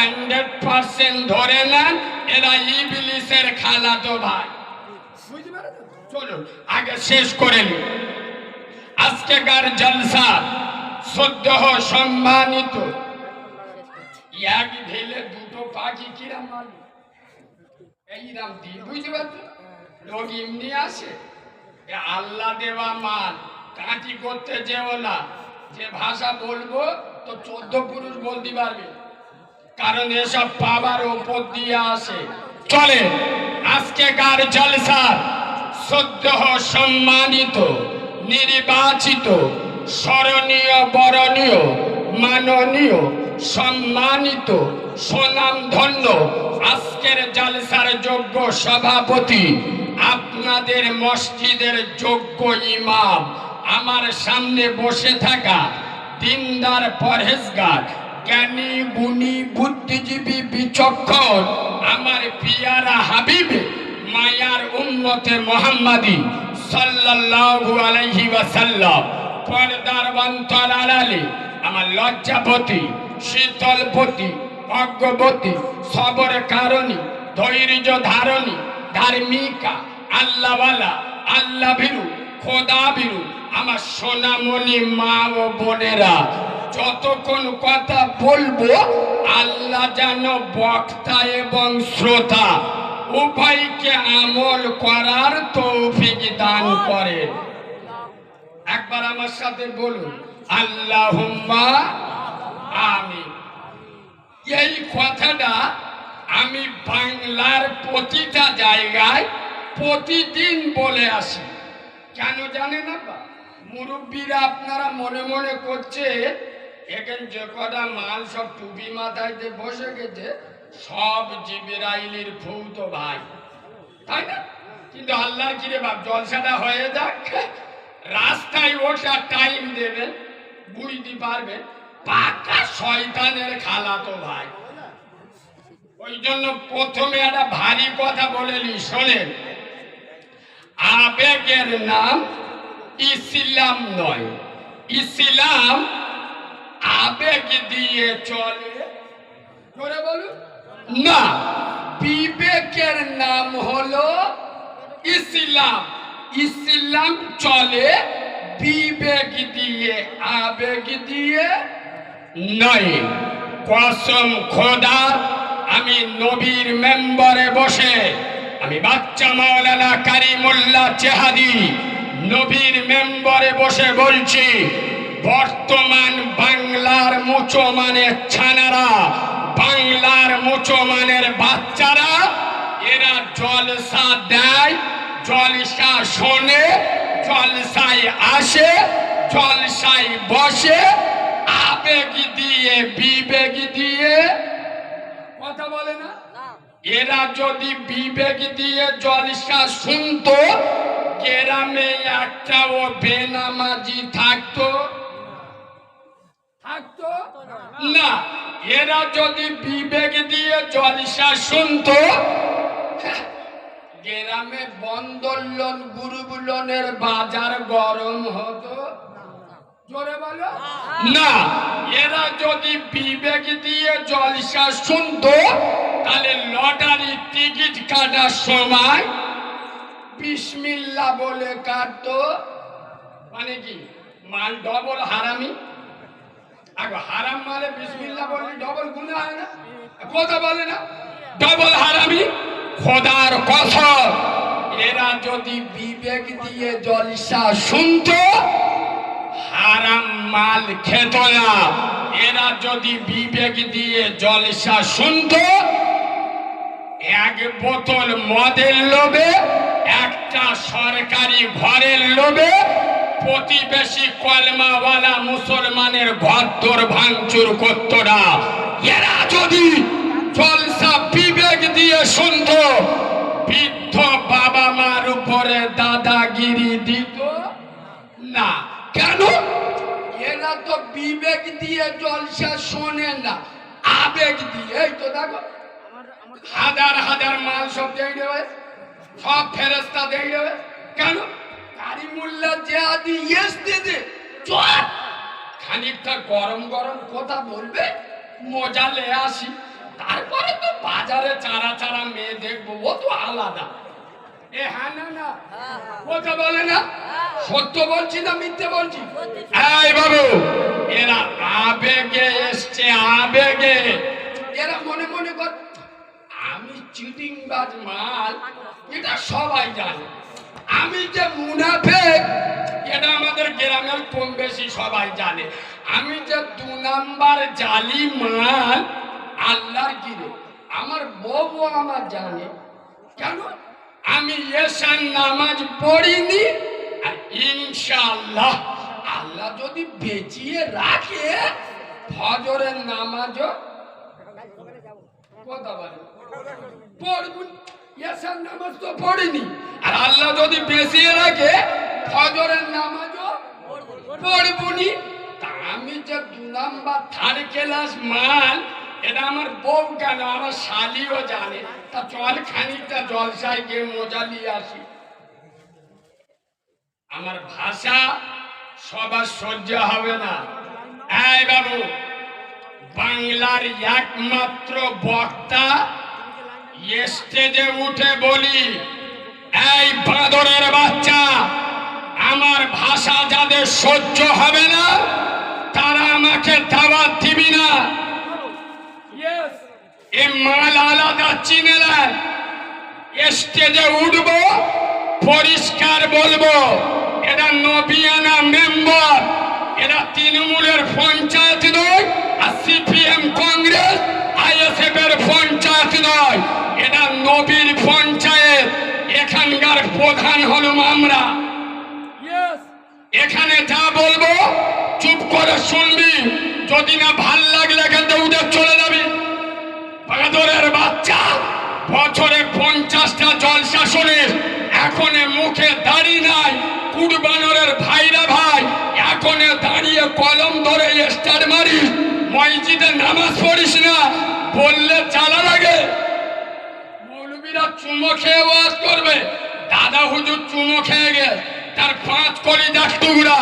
100% ধরে নেন এরা ইবলিসের খালাতো ভাই। চলুন আগে শেষ করে নিই। আজকেকার জলসা সদ্য সম্মানিত এক ঢেলে দুটো পাখি কিরাম মারবে এইরাম দিয়ে, বুঝতে পারছো? লোক এমনি আসে, আল্লাহ দেওয়া মাল কাটি করতে যেও না। যে ভাষা বলবো তো 14 পুরুষ বলতে পারবে, কারণ এসব পাবার উপর দিয়ে আসে। চলে আজকেকার জলসার সদ্য সম্মানিত নির্বাচিত স্মরণীয় বরণীয় মাননীয় সম্মানিত সুনামধন্য আজকের জলসার যোগ্য সভাপতি, আপনাদের মসজিদের যোগ্য ইমাম, আমার সামনে বসে থাকা দিনদার পরহেজগার জ্ঞানী গুণী বুদ্ধিজীবী বিচক্ষণ আমার পিয়ারা হাবিব মায়ার উম্মতে মুহাম্মাদি সাল্লাল্লাহু আলাইহি ওয়াসাল্লাম, পর্দার অন্তর আড়ালে আমার লজ্জাপতি শীতলপতি অজ্ঞপতি সবর কারণী ধৈর্য ধারণী ধার্মিকা আল্লাহওয়ালা আল্লাহ ভীরু খোদা ভীরু আমার সোনামণি মা ও বোনেরা, যতক্ষণ কথা বলবো আল্লাহ যেন বক্তা এবং শ্রোতা উভয়কে আমল করার তৌফিক দান করে। একবার আমার সাথে বলুন আল্লাহুম্মা আমিন। এই কথাটা আমি বাংলার প্রতিটা জায়গায় প্রতিদিন বলে আসি। কেন জানেন না? মুরব্বীরা আপনারা মনে মনে করছে এখানে যে কটা মাল সব টুপি মাথায় দিয়ে বসে গেছে সব জিবরাইলের ফৌতো ভাই, তাই না? কিন্তু আল্লাহর কিরে বাপ, জলসাটা হয়ে যাক, রাস্তায় ওঠার টাইম দেবেন, বুঝতে পারবেন পাকা শয়তানের খালাতো ভাই। ওই জন্য প্রথমে একটা ভারী কথা বলে নি, শোনেন। আবেগের নাম ইসলাম নয়, ইসলাম আবেগ দিয়ে চলে করে বলুন না, বিবেকের নাম হলো ইসলাম। ইসলাম চলে বিবেক দিয়ে, আবেগ দিয়ে নয়। কসম খোদা, আমি নবীর মেম্বারে বসে, আমি বাচ্চা মাওলানা কারিমুল্লাহ চেহাদি নবীর মেম্বারে বসে বলছি, বর্তমান বাংলার মুসলমানের ছানারা, বাংলার মুসলমানের বাচ্চারা, এরা জলসা দেয়, জলসা শোনে, জলসায় আসে, জলসায় বসে, আবেগ দিয়ে বিবেক দিয়ে কথা বলে না। এরা যদি বিবেক দিয়ে জলসা শুনতো, গ্রামে একটাও বেনামাজি থাকতো না। এরা যদি বিবেক দিয়ে জলসা শুনতো, গ্রামে বন্দোলন গুরুবুলনের বাজার গরম হতো। জোরে বলো না। এরা যদি বিবেক দিয়ে জলসা শুনতো, তাহলে লটারি টিকিট কাটার সময় বিসমিল্লাহ বলে কাটতো। মানে কি, মাল ডবল হারামি। আগে হারাম মালে বিসমিল্লাহ বললে ডবল গুনাহ হয় না? কথা বলে না, ডবল হারামি। খোদার কসম, এরা যদি বিবেক দিয়ে জলসা শুনতো, হারাম মাল খেত না। এরা যদি বিবেক দিয়ে জলসা শুনতো, এক বোতল মদের লোভে, একটা সরকারি ঘরের লোভে প্রতিবেশী কলমাওয়ালা মুসলমানের ঘর দোর ভাঙচুর করত না। এরা যদি জলসা বিবেক দিয়ে শুনতো, বৃদ্ধ বাবা মার উপরে দাদাগিরি দিত না। কেন? এরা তো বিবেক দিয়ে জলসা শোনে না, আবেগ দিয়ে। এই তো দেখো, হাজার হাজার মাল সব দিয়ে দেবে, সব ফেরেস্তা দিয়ে দেবে। কেন? কারিমুল্লাহ জিহাদি ইয়েস্তিদে খানিকটা গরম গরম কথা বলবে, মজা লে আসি। তারপরে তো বাজারে চারা চারা মেয়ে দেখবো, ও তো আলাদা। এ হ্যাঁ না না কথা বলে না, সত্য বলছি না মিথ্যে বলছি? এই বাবু, এরা আবেগে এসছে, আবেগে। এরা মনে মনে কর আমি চিটিংবাজ মাল, এটা সবাই জানে। আমি যে মুনাফেক, এটা আমাদের গ্রামের কম বেশি সবাই জানে। আমি যে 2 নাম্বার জালি মাল, আল্লাহর গিরে আমার বউ আমার জানে। কেন? আমি এশার নামাজ পড়িনি, আর ইনশাআল্লাহ আল্লাহ যদি বেঁচিয়ে রাখে ফজরের নামাজও কথা বলে পড়বো। এশার নামাজ তো পড়িনি, আর আল্লাহ যদি বেঁচিয়ে রাখে ফজরের নামাজও পড়বনি। তা আমি যে 2 নাম্বার 3rd ক্লাস মাল, এটা আমার বউ কেন আমার শালিও জানে। তা চল খানিকটা জলসায় গিয়ে মজা নিয়ে আসি। আমার ভাষা সবার সহ্য হবে না। এই বাবু, বাংলার একমাত্র বক্তা, স্টেজে উঠে বলি, এই বাঁদরের বাচ্চা, আমার ভাষা যাদের সহ্য হবে না তারা আমাকে দাওয়াত দিবি না। এ মাল আলাদা চিনে নেন। স্টেজে উঠবো, পরিষ্কার বলবো, এরা নবিয়ানা মেম্বার, এরা তৃণমূলের পঞ্চায়েত নয়, আর সিপিএম কংগ্রেস আইএসএফ এর পঞ্চায়েত নয়, এটা নবীর পঞ্চায়েত। এখানকার প্রধান হলাম আমরা। এখানে যা বলবো চুপ করে শুনবি, যদি না ভাল লাগলে এখান থেকে উঠে চলে যাবি। বাঁদরের বাচ্চা, বছরে 50টা জলসা শুনিস, এখনে মুখে দাড়ি নাই। কুরবানের ভাইরা ভাই, এখনে দাঁড়িয়ে কলম ধরে স্টার মারিস, মসজিদে নামাজ পড়িস না, বললে জ্বালা লাগে। মৌলবীরা চুমো খেয়ে ওয়াজ করবে, দাদা হুজুর চুমো খেয়ে গে, তার 5 কলিজার টুকরা,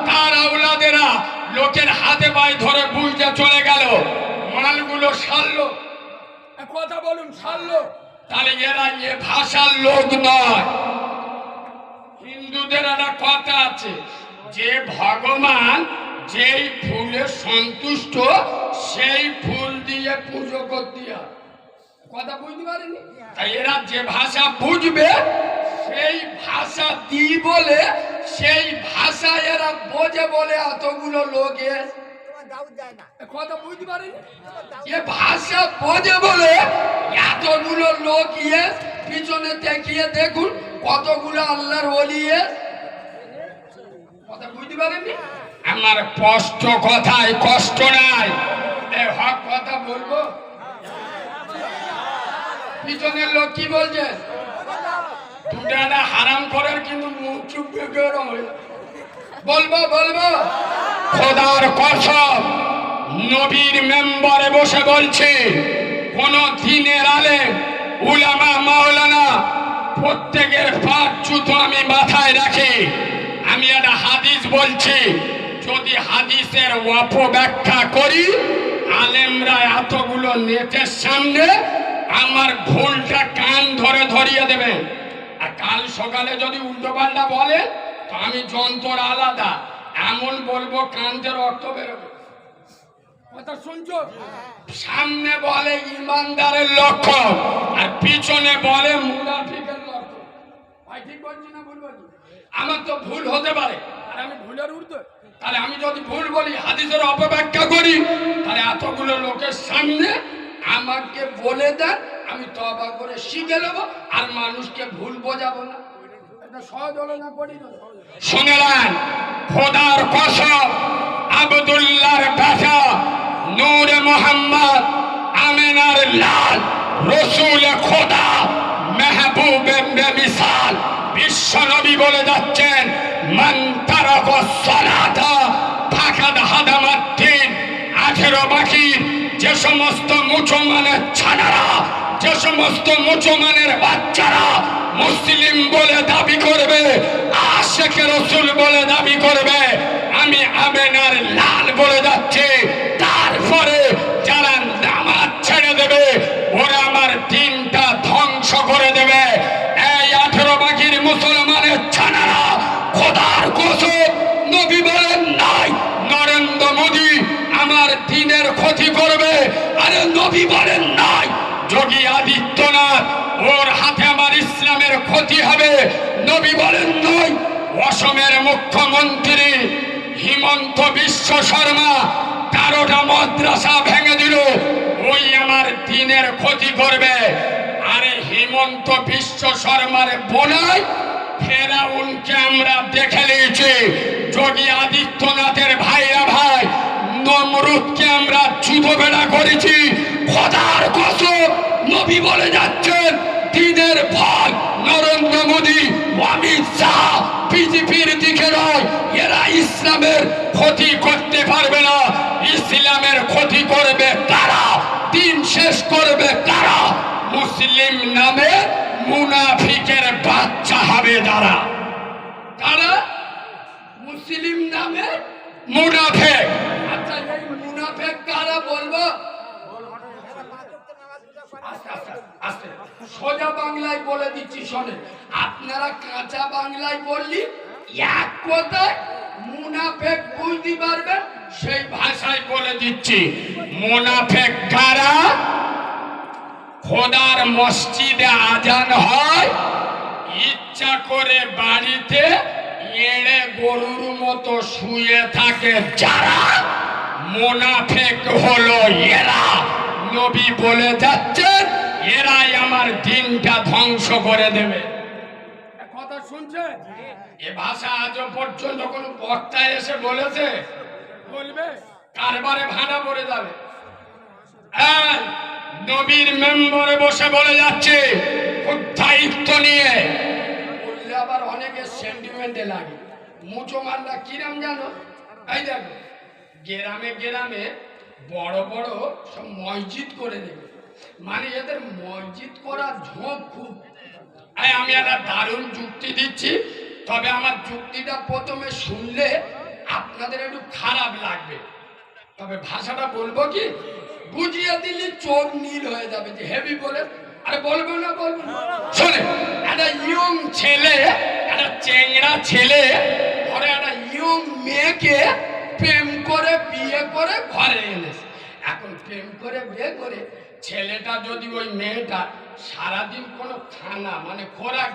তার আওলাদেরা লোকের হাতে পায়ে ধরে বুঝতে চলে গেল, মালগুলো সারলো। কথা বলুন, সারলো। তাহলে এরা এ ভাষার লোক নয়। হিন্দুদের একটা কথা আছে যে ভগবান যেই ফুলে সন্তুষ্ট সেই ফুল দিয়ে পুজো করতে হয়। কথা বুঝতে পারেনি? তাই এরা যে ভাষা বুঝবে সেই ভাষা দি বলে, সেই ভাষা এরা বোঝে বলে এতগুলো লোকের কথা বুঝতে পারেনি। এ ভাষা বোঝে বলে এতগুলো লোক পিছনে দেখিয়ে দেখুন কতগুলো আল্লাহর ওলি। কথা বুঝতে পারেনি? আমার স্পষ্ট কথায় কষ্ট নাই, হক কথা বলবো। পিছনের লোক কি বলছে? দুটা হারাম করার, কিন্তু মুখ চুপ বলবো বলবো। খোদার কসম, নবীর মেম্বারে বসে বলছি, কোন দিনের আলেম উলামা মাওলানা প্রত্যেকের 5 জুতো আমি মাথায় রাখি। আমি একটা হাদিস বলছি, যদি হাদিসের অপব্যাখ্যা করি, আলেমরা এতগুলো নেটের সামনে আমার ভুলটা কান ধরে ধরিয়ে দেবেন। আর কাল সকালে যদি উল্টো পাল্টা বলে তো আমি যন্ত্র আলাদা এমন বলবো কানতে রক্ত বেরোবে। কথা শুনছো? সামনে বলে ইমানদারের লক্ষণ, আর পিছনে বলে মুনাফিকের লক্ষণ। ভাই ঠিক বলছি না ভুল বলছি? আমার তো ভুল হতে পারে, আর আমি ভুলের ঊর্ধ্বে। তাহলে আমি যদি ভুল বলি, হাদিসের অপব্যাখ্যা করি, তাহলে এতগুলো লোকের সামনে আমাকে বলে দেন, আমি তওবা করে শিখে নেবো, আর মানুষকে ভুল বোঝাবো না। এটা সহজ হলো না কঠিন হলো? শুনলেন? খোদার কসম, আব্দুল্লাহর বেটা নূরে মোহাম্মদ আমিনার লাল রসুল খোদা মেহবুবে বেমিসাল বিশ্ব নবী বলে যাচ্ছেন, মান তারাকাস সালাতা ফাকাদ হাদামাদ্দিন। 18 বাকি যে সমস্ত মুসলমানের ছানারা, যে সমস্ত মুসলমানের বাচ্চারা মুসলিম বলে দাবি করবে, আশিকে রাসূল বলে দাবি করবে, আমি আমিনার লাল বলে যাচ্ছি, তারপরে যারা নামাজ ছেড়ে দেবে, আরে নবী বলেন নাই যোগী আদিত্যনাথ ওর হাতে আমার ইসলামের ক্ষতি হবে, নবী বলেন নাই। অসমের মুখ্যমন্ত্রী হিমন্ত বিশ্ব শর্মা 13টা মাদ্রাসা ভেঙে দিল, ওই আমার দিনের ক্ষতি করবে। আরে হিমন্ত বিশ্ব শর্মার বোনাই ফেরাউনকে আমরা দেখে নিয়েছি, যোগী আদিত্যনাথের ভাইরা ভাই নমরুদকে আমরা যুদ্ধ বেড়া করেছি। খোদার কসম নবী বলে যাচ্ছেন দিনের ভাগ নরেন্দ্র মোদী, অমিত শাহ, বিজেপির দিকে নয়, এরা ইসলামের ক্ষতি করতে পারবে না। ইসলামের ক্ষতি করবে কারা, দিন শেষ করবে কারা? মুসলিম নামে মুনাফিকের বাচ্চা হবে যারা, তারা মুসলিম নামে মুনাফিক। আচ্ছা এই মুনাফিক কারা বলবো? সোজা বাংলায় বলে দিচ্ছি শোনেন, আপনারা কাঁচা বাংলায় বললি এক কথায় মুনাফিক বুঝতে পারবেন, সেই ভাষায় বলে দিচ্ছি। মুনাফিক কারা? খোদার মসজিদে আজান হয়, ইচ্ছা করে বাড়িতে এড়ে গরুর মতো শুয়ে থাকে যারা, মুনাফিক হলো এরা। নবী বলে যাচ্ছেন এরাই আমার দিনটা ধ্বংস করে দেবে। কথা শুনছেন? এ ভাষা আজও পর্যন্ত কোন বক্তা এসে বলেছে? বলবে কারবারে ভাড়া পড়ে যাবে। নবীর মেম্বারে বসে বলে যাচ্ছে খুব দায়িত্ব নিয়ে বললে আবার অনেকে সেন্টিমেন্টে লাগে। মুসলমানরা কিরাম জানো? এই দেখো গ্রামে গ্রামে বড় বড় সব মসজিদ করে দেবে, মানে এদের মসজিদ করার ঝোঁক খুব। আমি একটা দারুণ যুক্তি দিচ্ছি, তবে আমার যুক্তিটা প্রথমে শুনলে আপনাদের একটু খারাপ লাগবে, তবে ভাষাটা বলবো কি বুঝিয়ে দিলে চোখ নীল হয়ে যাবে যে হেভি বলে। আরে বলবো না বলবো না, শোনে একটা ইয়ং ছেলে, একটা চেংড়া ছেলে ঘরে একটা ইয়ং মেয়েকে প্রেম করে বিয়ে করে ঘরে এনেছে। এখন প্রেম করে বিয়ে করে ছেলেটা যদি ওই মেয়েটা সারাদিন কোনো খানা মানে খোরাক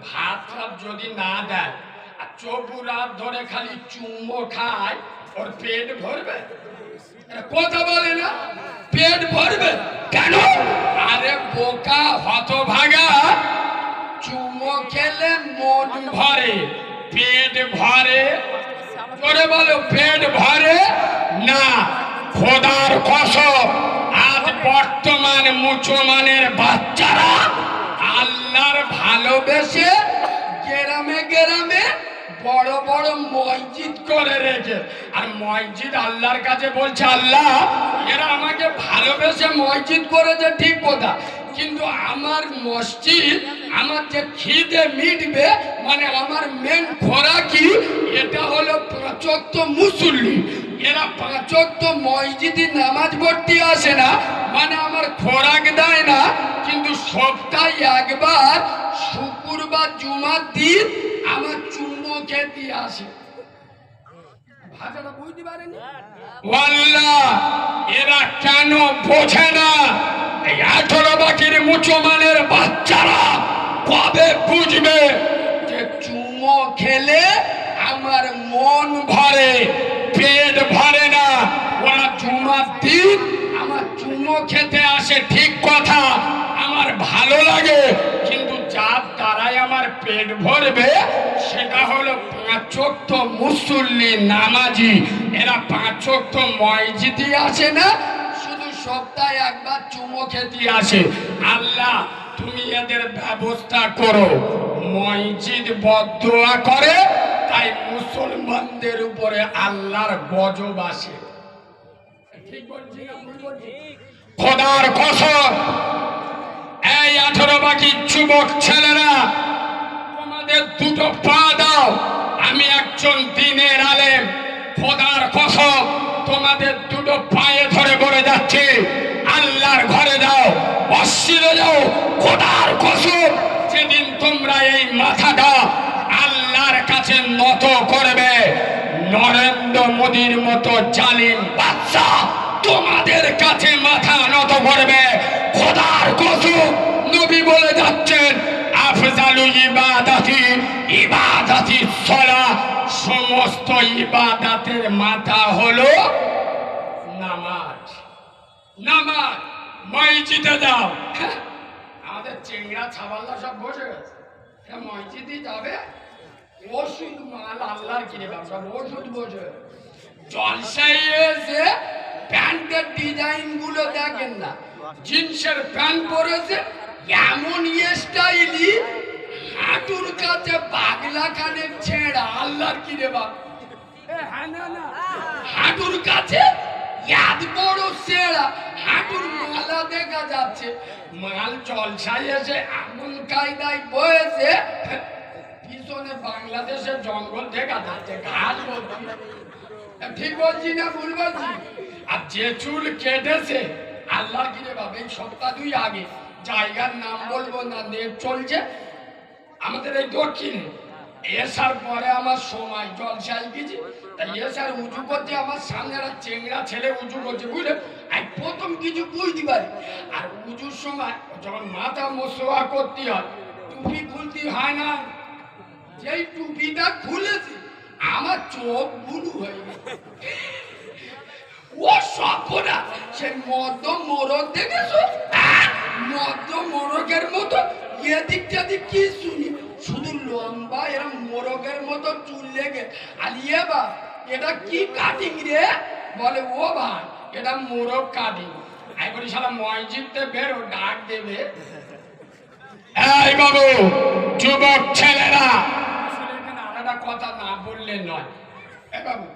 ভাত টাত যদি না দেয় আর চবু রাত ধরে খালি চুম্বো খায়, ওর পেট ভরবে? কথা বলে না, পেট ভরবে কেন? আরে বোকা হতভাগা, চুমো খেলে মন ভরে, পেট ভরে? জোরে বলো, পেট ভরে না। খোদার কসম আজ বর্তমান মুসলমানের বাচ্চারা আল্লাহর ভালোবেসে গ্রামে গ্রামে বড় বড় মসজিদ করে রেখে, আর মসজিদ আল্লাহর কাছে বলছে আল্লাহ এরা আমাকে ভালোবেসে মসজিদ করেছে ঠিক কথা, কিন্তু আমার মসজিদ আমার যে খিদে মিটবে মানে আমার মেন খোরাকি এটা হলো 5 ওয়াক্ত মুসল্লি। এরা 5 ওয়াক্ত মসজিদে নামাজ পড়তে আসে না, মানে আমার খোরাক দেয় না, কিন্তু সপ্তাহে একবার শুক্রবার জুমার দিন আমার চুম্বো খেতে আসে। ভাষাটা বুঝতে পারেনি? আল্লাহ এরা কেন বোঝে না? এই 18 বাকির মুসলমানের বাচ্চারা কবে বুঝবে যে চুমো খেলে আমার মন ভরে, পেট ভরে না? ওরা জুমার দিন আমার চুমো খেতে আসে ঠিক কথা, আমার ভালো লাগে, কিন্তু যার দ্বারাই আমার পেট ভরবে সেটা হলো 5 ওয়াক্ত মুসল্লি নামাজি। এরা 5 ওয়াক্ত মসজিদে আসে না, শুধু সপ্তাহে একবার চুমো খেতে আসে। আল্লাহ তুমি এদের ব্যবস্থা করো। মসজিদ বদদোয়া করে তাই মুসলমানদের উপরে আল্লাহর গজব আসে। ঠিক বলছি না ভুল বলছি? খোদার কসম এই 18 বাকি যুবক ছেলেরা তোমাদের দুটো পা দাও, আমি একজন দ্বীনের আলেম, খোদার কসম তোমাদের দুটো পায়ে ধরে বলে যাচ্ছে আল্লাহর ঘরে যাও, মসজিদে যাও। খোদার কসম যেদিন তোমরা এই মাথাটা আল্লাহর কাছে নত করবে, নরেন্দ্র মোদীর মতো জালিম বাদশা তোমাদের কাছে মাথা ইবাদাতি সালাহ, সমস্ত ইবাদতের মাথা হলো নামাজ। নামাজ মসজিদে যাও। আমাদের চেংড়া ছাবাল্লা সব বসে গেছে, মসজিদে যাবে ওষুধ মাল আল্লাহর কিনে ব্যবসা, ওষুধ বসে জলসায় এসে প্যান্টের ডিজাইন গুলো দেখেন না, জিন্সের প্যান্ট পরেছে এমন স্টাইলি, হাঁটুর কাছে পাগলা খানে ছেঁড়া, আল্লাহর কিনে বাপ, হাঁটুর কাছে এত বড় ছেঁড়া, হাঁটুর মালা দেখা যাচ্ছে। মাল জলসায় এসে এমন কায়দায় বয়েছে, পিছনে বাংলাদেশের জঙ্গল দেখা যাচ্ছে, ঘাস বলছি। ঠিক বলছি না ভুল বলছি? আর যে চুল কেটেছে আল্লাহর কিনে বাপ, এই সপ্তাহ 2 আগে, জায়গার নাম বলবো না, নেট চলছে আমাদের এই দক্ষিণে, এসার পরে আমার সময় জলসায় গেছি, তাই এসার উঁচু করছে, আমার সামনে একটা চেংড়া ছেলে উঁচু করছে, বুঝলে? আর প্রথম কিছু বুঝতে পারি, আর উঁচুর সময় যখন মাথা মোসোয়া করতে হয়, টুপি খুলতে হয় না, যেই টুপিটা খুলেছি আমার চোখ বুলু হয়ে গেছে। ও সপনা, সে মদ্য মোরগ দেখেছো? মদ্য মোরগের মতো এদিক সেদিক কি শুনি, শুধু লম্বা এরকম মোরগের মতো চুল লেগে। আর ইয়ে বা এটা কি কাটিং রে? বলে ও ভাই এটা মোরগ কাটিং। আমি বলি সারা মসজিদে বেরো, ডাক দেবে, এই বাবু যুবক ছেলেরা, আসলে এখানে আলাদা কথা না বললে নয়। এ বাবু,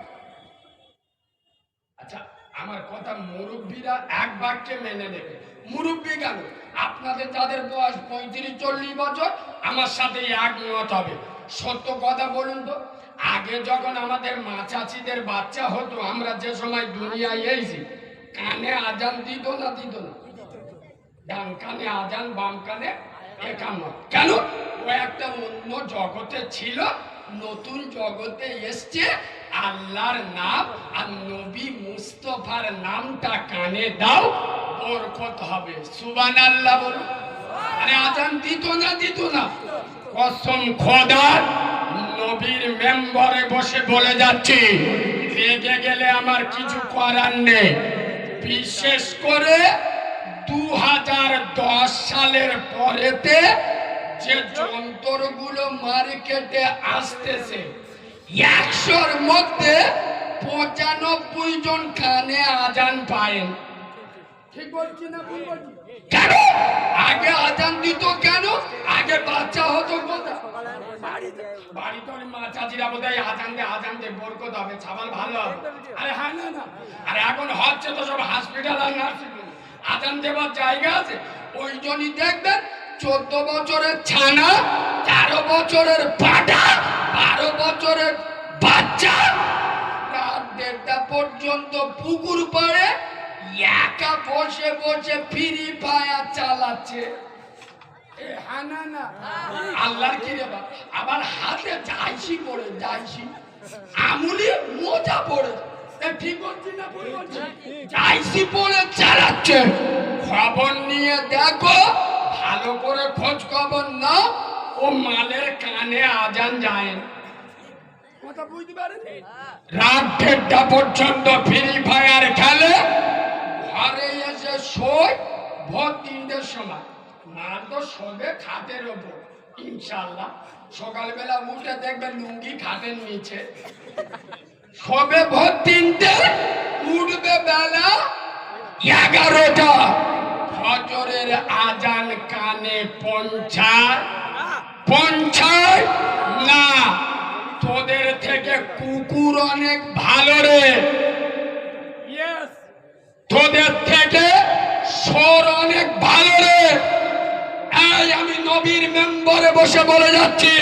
আচ্ছা আমার কথা মুরব্বীরা এক বাক্যে মেনে নেবে। মুরব্বী কেন? আপনাদের যাদের বয়স 35-40 বছর আমার সাথে একমত হবে। সত্য কথা বলুন তো, আগে যখন আমাদের মা চাচিদের বাচ্চা হতো, আমরা যে সময় দুনিয়ায় এসেছি, কানে আজান দিত না? দিত না? ডান কানে আজান, বাম কানে একামত। কেন? ও একটা অন্য জগতে ছিল, নতুন জগতে এসছে, আল্লাহর নাম আর নবী মুস্তফার নামটা কানে দাও, বরকত হবে। সুবহানাল্লাহ বলো। আরে আজান দিত না? দিত না? কসম খোদার, নবীর মেম্বারে বসে বলে যাচ্ছি, রেগে গেলে আমার কিছু করার নেই। বিশেষ করে 2010 সালের পরেতে যে যন্ত্রগুলো মার্কেটে আসতেছে, 100-র মধ্যে 95 জন কানে আজান পায়েন। ঠিক বলছি না ভুল বলছি? কেন আগে আজান দিত? কেন আগে বাচ্চা হতো কোথায়? বাড়িতে মা চাচিরা বোধহয় আজান দে বরকত হবে, ছাবাল ভালো হবে। আরে হ্যাঁ না না, আরে এখন হচ্ছে তো সব হসপিটাল আর নার্সিং হোম, আজান দেবার জায়গা আছে। ওই জন্যই দেখবেন 14 বছরের ছানা, 13 বছরের পাটা, 12 বছরের বাচ্চা রাত 1:30 পর্যন্ত পুকুর পাড়ে একা বসে বসে ফ্রি ফায়ার চালাচ্ছে। আল্লাহর কি রে বাবা, আবার হাতে জাইসি পড়ে, জাইসি আমুলি মোজা পড়ে, ঠিক বলছি না ভুল বলছি? জাইসি পড়ে চালাচ্ছে। খবর নিয়ে দেখো, ভালো করে খোঁজ খবর নাও, ও মালের কানে আজান যায় না। কথা বুঝতে পারেন? রাত 1:30 পর্যন্ত ফ্রি ফায়ার খেলে, ঘরে এসে শোয় ভোর 3টের সময়। মাল তো শোবে খাটের ওপর, ইনশাল্লাহ সকালবেলা উঠে দেখবেন লুঙ্গি খাটের নিচে। শোবে ভোর 3টে, উঠবে বেলা 11টা। ফজরের আজান কানে পৌঁছায় না। তোদের থেকে কুকুর অনেক ভালো রে, তোদের থেকে সর অনেক ভালো রে। এই আমি নবীর মেম্বারে বসে বলে যাচ্ছি,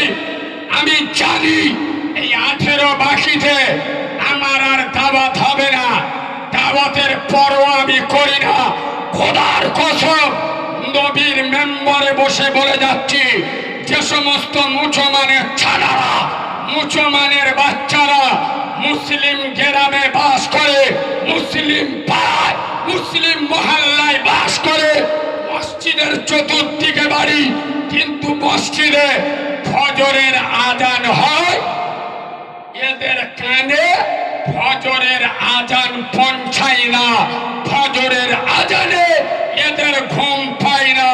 আমি জানি এই 18 বাকিতে আমার আর দাওয়াত হবে না, দাওয়াতের পরও আমি করি না। খোদার কসম, নবীর মেম্বারে বসে বলে যাচ্ছি, যে সমস্ত মুসলমানের ছাড়ারা, মুসলমানের বাচ্চারা মুসলিম গ্রামে বাস করে, মুসলিম পাড়ায়, মুসলিম মহল্লায় বাস করে, মসজিদের চতুর্দিকে বাড়ি, কিন্তু মসজিদে ফজরের আজান হয় এদের কানে ফজরের আজান পৌঁছায় না, ফজরের আজানে এদের ঘুম পায় না।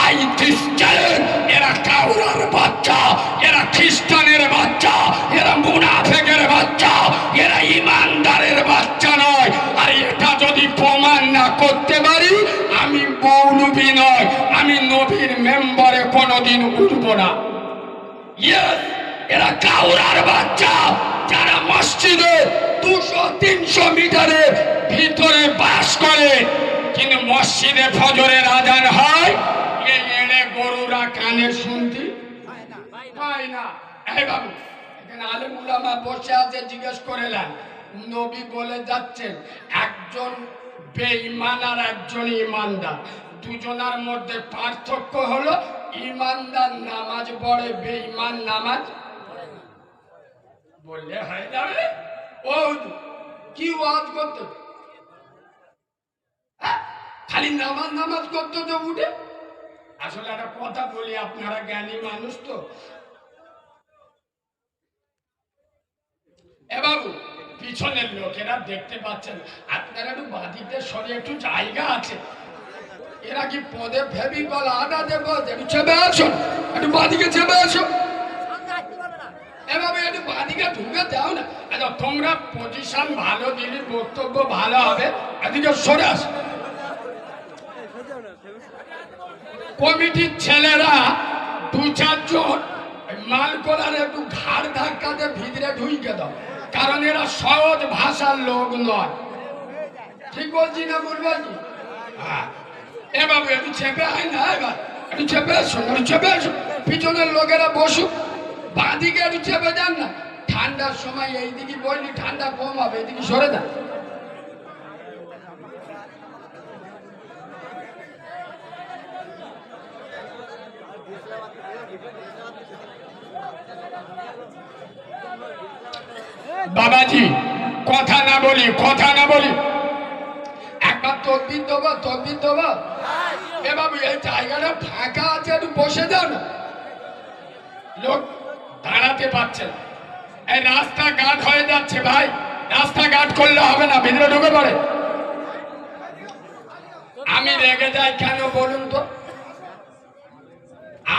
আই খ্রিস্টান, এরা কাউরার বাচ্চা, এরা খ্রিস্টানের বাচ্চা, এরা মুনাফিকের বাচ্চা, এরা ইমানদারের বাচ্চা নয়। আর এটা যদি প্রমাণ না করতে পারি আমি মৌলবী নয়, আমি নবীর মেম্বারে কোনোদিন উঠব না। ইয়েস, এরা কাউরার বাচ্চা যারা মসজিদে 200-300 মিটারের ভিতরে বাস করে, কিন্তু মসজিদে ফজরের আজান হয় এই এড়ে গরুরা কানে শুনতে পায় না। এই বাবু, এখানে আলেম উলামা বসে আছে, জিজ্ঞেস করেলেন নবী বলে যাচ্ছেন একজন বেঈমান আর একজন ইমানদার, দুজনার মধ্যে পার্থক্য হলো ইমানদার নামাজ পড়ে, বেঈমান নামাজ বললে হয়ে যাবে। ও কি ওয়াজ করতে, খালি নামাজ নামাজ করতে তো উঠে। আসলে একটা কথা বলি, আপনারা জ্ঞানী মানুষ তো। এ বাবু, পিছনের লোকেরা দেখতে পাচ্ছেন, আপনারা একটু বাদিতে সরে একটু জায়গা আছে। এরা কি পদে ফেবিকল আদা দেবো, একটু চেপে আসো, একটু বাদিকে চেপে আসো। এভাবে একটু বাদিকে ঢুকে দাও না। আচ্ছা, তোমরা পজিশন ভালো দিলে বক্তব্য ভালো হবে, এদিকে সরে আসো। কমিটির ছেলেরা 2-4 জন মাল করার একটু ঘাড় ধাক্কাতে ভিতরে ঢুকে দাও, কারণ এরা সহজ ভাষার লোক নয়। ঠিক বলছি না ভুল বলছি? হ্যাঁ, এ বাবু একটু চেপে আয় না, এবার একটু চেপে আসো, একটু চেপে আসো। পিছনের লোকেরা বসুক, বাঁদিকে একটু চেপে যান না। ঠান্ডার সময় এইদিকে বললি ঠান্ডা কম হবে, এদিকে সরে যান। বাবাজি, কথা না বলি, কথা না বলি, একবার তকবীর দেবো, তকবীর দেবো। এ বাবু, এই জায়গাটা ফাঁকা আছে, একটু বসে যাও না। লোক দাঁড়াতে পারছে না, এই রাস্তাঘাট হয়ে যাচ্ছে ভাই, রাস্তাঘাট করলে হবে না, ভিতরে ঢুকে পড়ে। আমি রেগে যাই কেন বলুন তো?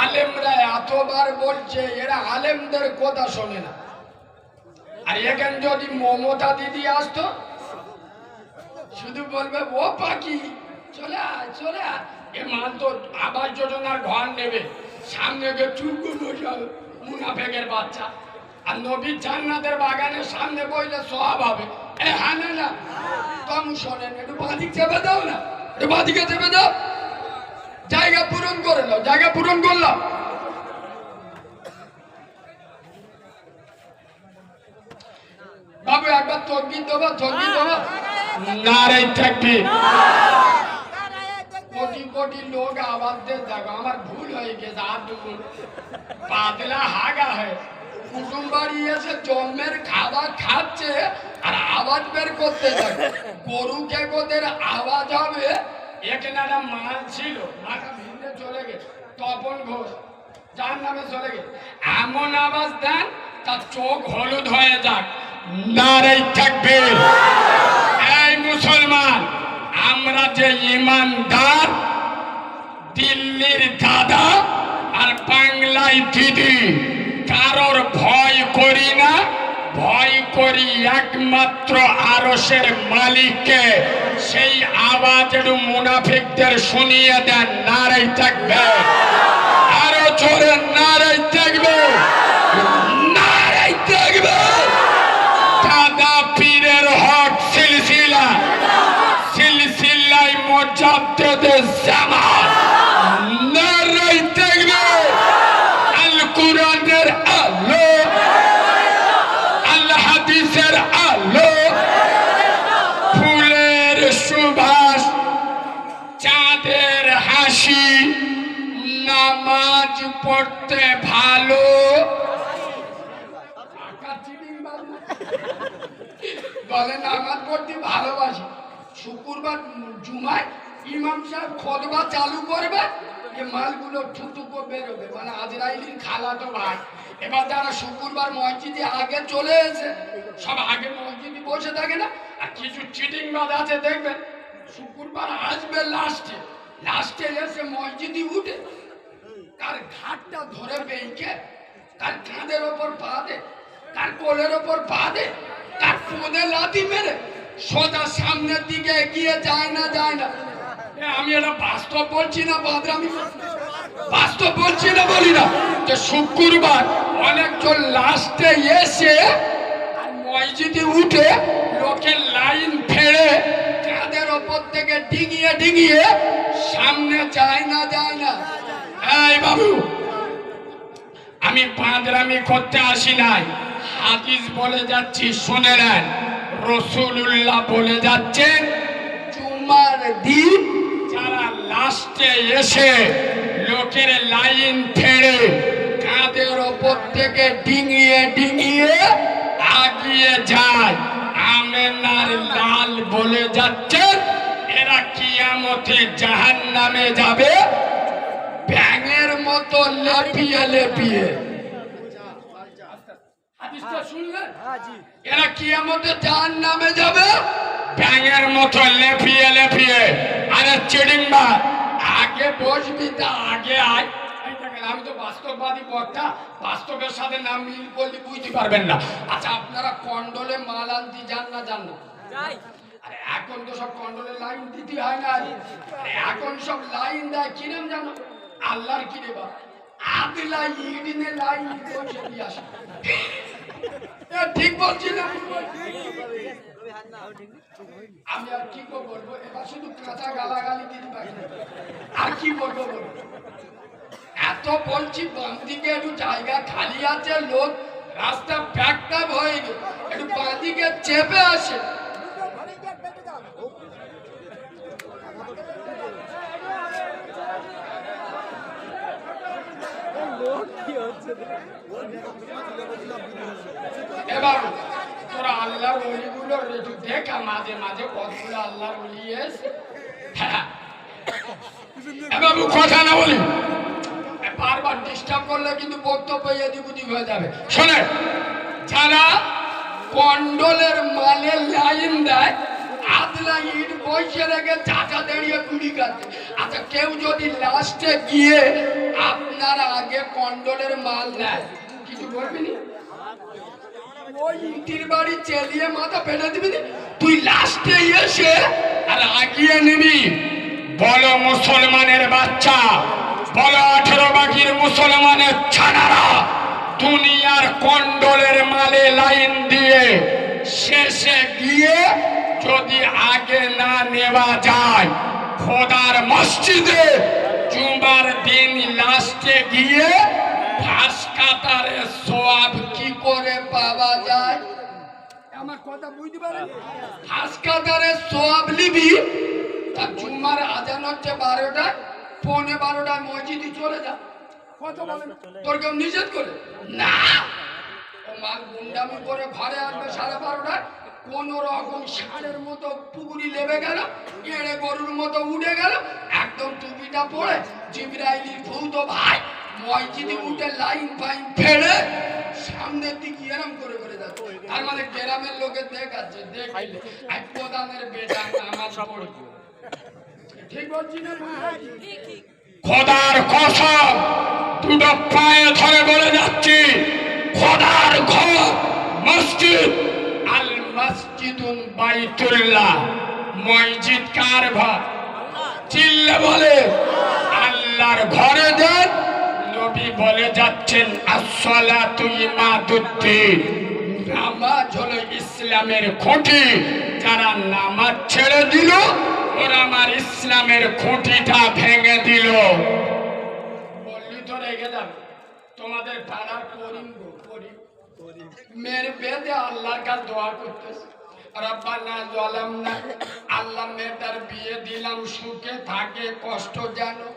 আলেমরা এতবার বলছে, এরা আলেমদের কথা শোনে না। আর এখানে যদি মমতা দিদি আসতো, শুধু বলবে ও পাখি চলে আয়, চলে আয়। এ মান তো আবাস যোজনার ঘর নেবে, সামনে গিয়ে চুপু বসাবে, মুনাফেকের বাচ্চা। আর নবীর জান্নাতের বাগানের সামনে বইলে সওয়াব হবে। এ হ্যাঁ না, তুমি শোনেন, একটু বাদিক চেপে দাও না, একটু বাদিকে চেপে দাও, জায়গা পূরণ করে দাও, জায়গা পূরণ করলাম। বাবু একবার তকবীর দেবো, তকবীর দেবো। নারে তাকবীর। কোটি কোটি লোক আওয়াজ দিয়ে দেখো, আমার ভুল হয়ে গেছে, আর দুপুর পাতলা হাগা হয়, কুটুম বাড়ি এসে জন্মের খাবার খাচ্ছে আর আওয়াজ বের করতে থাকে। গরুকে ওদের আওয়াজ হবে। এখানে একটা মাল ছিল, মাথা ভিড়ে চলে গেছে, তপন ঘোষ যার নামে চলে গেছে, এমন আওয়াজ দেন তার চোখ হলুদ হয়ে যাক। নারে তাকবীর। এই মুসলমান, আমরা যে ইমানদার, দিল্লির দাদা আর বাংলায় দিদি, কারোর ভয় করি না, ভয় করি একমাত্র আরশের মালিককে। সেই আওয়াজ একটু মুনাফিকদের শুনিয়ে দেন। নারে তাকবীর। আরো জোরে নারে তাকবীর, নারে তাকবীর। দাদা পীরের হক সিলসিলা, সিলসিলায় মুজাদ্দিদে জামান। নারে তাকবীর। আল কুরআনের আলো, আল হাদিসের আলো, ফুলের সুবাস, চাঁদের হাসি, নামাজ পড়তে ভালো। বলে নামাজ পড়তে ভালোবাসি, শুক্রবার জুমায় ইমাম সাহেব খতবা চালু করবে, এই মালগুলো ঠুটুকো বেরোবে, মানে আজরাইলির খালাতো ভাই। এবার যারা শুক্রবার মসজিদে আগে চলে এসে সব আগে মসজিদে বসে থাকে না, আর কিছু চিটিং বাদ আছে দেখবেন শুক্রবার আসবে লাস্টে এসে মসজিদে উঠে তার ঘাটটা ধরে বেঁকে তার কাঁধের ওপর পা দে, তার কোলের ওপর পা দে, তার কোদে লাথি মেরে সোজা সামনের দিকে এগিয়ে যায় না। আমি এটা বাস্তব বলছি না, বাদরামি বাস্তব বলছি না, বলি না যে শুক্রবার অনেকজন লাস্টে এসে মসজিদে উঠে লোকের লাইন ফেড়ে কাঁধের ওপর থেকে ডিঙিয়ে সামনে যায় না। এই বাবু, আমি বাদরামি করতে আসি নাই, হাদিস বলে যাচ্ছি, শুনে নেন। রাসূলুল্লাহ বলে যাচ্ছেন জুমার দিন যারা লাস্টে এসে লোকের লাইন ফেড়ে কাঁধের ওপর থেকে ডিঙিয়ে আগিয়ে যায়, আমেনার লাল বলে যাচ্ছেন এরা কিয়ামতে জাহান্নামে যাবে ব্যাঙের মতো লেপিয়ে। হাদিসটা শুনলেন? এরা কিয়ামতে জাহান্নামে যাবে ব্যাঙের মতো লেপিয়ে। আরে চিড়িংবা, আগে বসবি তা আগে আয়। আমি তো বাস্তববাদী বক্তা, বাস্তবের সাথে নাম মিল করলে বুঝতে পারবেন না। আচ্ছা, আপনারা কন্ডলে মাল আনতে যান না? আরে এখন তো সব কন্ডলে লাইন দিতে হয় না, এখন সব লাইন দেয় কিরম জানো? আল্লাহর কিরে বা আদলা ইডিনে লাইন বসে দিয়ে আসে। ঠিক বলছি না? আমি আর কি বলবো, এবার শুধু কাঁচা গালাগালি দিতে পারি, আর কি বলবো? এত বলছি বাম দিকে একটু জায়গা খালি আছে, লোক রাস্তা প্যাকআপ হয়ে গেছে, একটু বাঁ দিকে চেপে আসে। এবার তোরা আল্লাহর ওলিগুলোর একটু দেখা, মাঝে কতগুলো আল্লাহর ওলি এসে। বাবু, কথা না বলি, বারবার ডিস্টার্ব করলে কিন্তু বক্তব্য এদিক ওদিক হয়ে যাবে। শোনেন, যারা কন্ডলের মালে লাইন দেয়, আদলা ইট বসে রেখে চাচা দাঁড়িয়ে কুড়ি কাটে। আচ্ছা, কেউ যদি লাস্টে গিয়ে আপনার আগে কন্ডলের মাল নেয়, কিছু বলবি না? ওই ইটির বাড়ি চেলিয়ে মাথা ফেলে দিবি না? তুই লাস্টে এসে আর আগিয়ে নিবি। বলো মুসলমানের বাচ্চা, বলো 18 বাকির মুসলমানের ছানারা, দুনিয়ার কন্ডলের মালে লাইন দিয়ে শেষে গিয়ে যদি আগে না নেওয়া যায়, খোদার মসজিদে জুমার দিন লাস্টে গিয়ে ঘাস কাটারে সওয়াব কি করে পাওয়া যায়? আমার কথা বুঝতে পারেন? ঘাস কাটারে সওয়াব নিবি, তার জুমার আজান হচ্ছে 12টায়, 11:15 মসজিদে চলে যা। কথা বলেন, তোর কেউ নিষেধ করে না? ও মাল গুন্ডামি করে ঘরে আসবে 12:30টায়, কোন রকম ষাঁড়ের মতো পুকুরি লেবে গেল, এড়ে গরুর মতো উঠে গেল, একদম টুপিটা পরে জিবরাইলির ভূত ভাই মসজিদে উঠে লাইন ফাইন ফেলে সামনের দিকে এরম করে যাচ্ছে। তার মানে গ্রামের লোকের দেখাচ্ছে, দেখলে এক প্রধানের বেটা নামাজ পড়ে। ঠিক বলছি না? খোদার কসম, দুটো পায়ে ধরে বলে যাচ্ছি, খোদার ঘর মসজিদ, আল মসজিদুন বাইতুল্লাহ, মসজিদ কার ঘর? চিল্লে বলে আল্লাহর ঘরে দেন। নবী বলে যাচ্ছেন আসসালাতু ইমাদুদ্দিন, নামাজ হলো ইসলামের খুঁটি। যারা নামাজ ছেড়ে দিল, ওরা আমার ইসলামের খুঁটিটা ভেঙে দিল। বললি তো রেগে যাবে। তোমাদের পাড়ার করিম মেয়ের বেদে আল্লাহর কাছে দোয়া করতেছে, রব্বানা জালামনা, আল্লাহ মেয়েটার বিয়ে দিলাম, সুখে থাকে, কষ্ট জানো।